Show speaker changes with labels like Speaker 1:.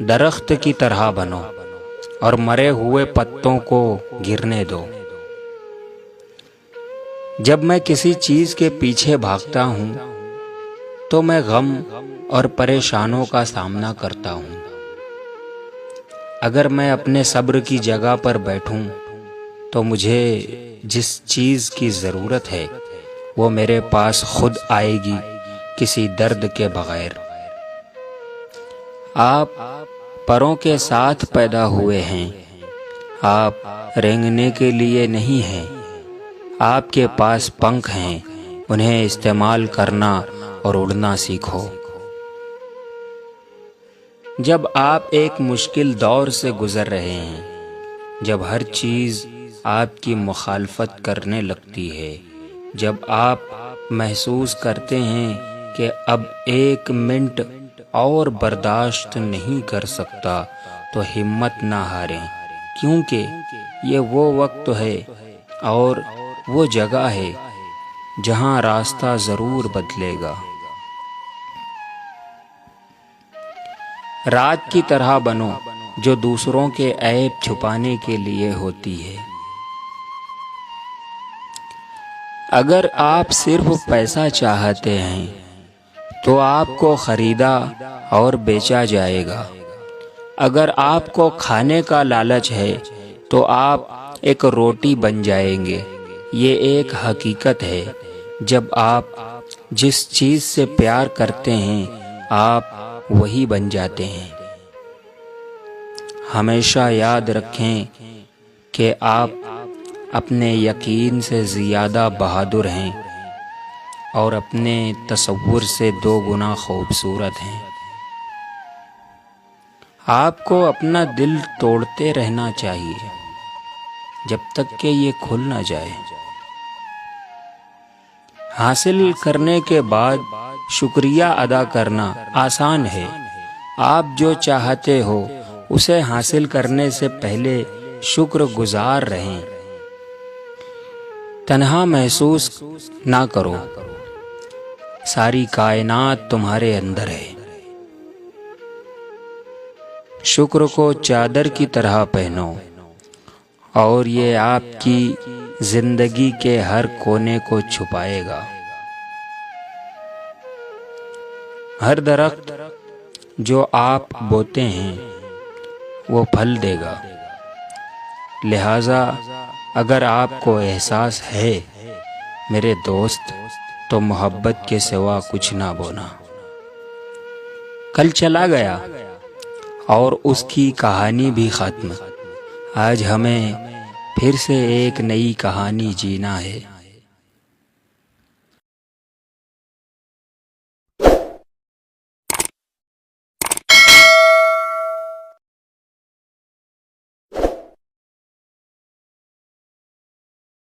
Speaker 1: दरख्त की तरह बनो और मरे हुए पत्तों को गिरने दो। जब मैं किसी चीज़ के पीछे भागता हूँ तो मैं गम और परेशानों का सामना करता हूँ। अगर मैं अपने सब्र की जगह पर बैठूं तो मुझे जिस चीज़ की ज़रूरत है वो मेरे पास खुद आएगी, किसी दर्द के बगैर। आप परों के साथ पैदा हुए हैं, आप रेंगने के लिए नहीं हैं। आपके पास पंख हैं, उन्हें इस्तेमाल करना और उड़ना सीखो। जब आप एक मुश्किल दौर से गुज़र रहे हैं, जब हर चीज़ आपकी मुखालफत करने लगती है, जब आप महसूस करते हैं कि अब एक मिनट और बर्दाश्त नहीं कर सकता, तो हिम्मत ना हारें, क्योंकि ये वो वक्त है और वो जगह है जहां रास्ता ज़रूर बदलेगा। रात की तरह बनो जो दूसरों के ऐब छुपाने के लिए होती है। अगर आप सिर्फ पैसा चाहते हैं तो आपको खरीदा और बेचा जाएगा। अगर आपको खाने का लालच है तो आप एक रोटी बन जाएंगे। ये एक हकीकत है, जब आप जिस चीज़ से प्यार करते हैं आप वही बन जाते हैं। हमेशा याद रखें कि आप अपने यकीन से ज़्यादा बहादुर हैं और अपने तसव्वुर से 2 गुना खूबसूरत हैं। आपको अपना दिल तोड़ते रहना चाहिए जब तक कि ये खुल ना जाए। हासिल करने के बाद शुक्रिया अदा करना आसान है। आप जो चाहते हो उसे हासिल करने से पहले शुक्रगुजार रहें। तन्हा महसूस ना करो, सारी कायनात तुम्हारे अंदर है। शुक्र को चादर की तरह पहनो और ये आपकी जिंदगी के हर कोने को छुपाएगा। हर दरख्त जो आप बोते हैं वो फल देगा। लिहाजा अगर आपको एहसास है मेरे दोस्त, तो मोहब्बत के सिवा कुछ ना बोना। कल चला गया और उसकी कहानी भी ख़त्म। आज हमें फिर से एक नई कहानी जीना है।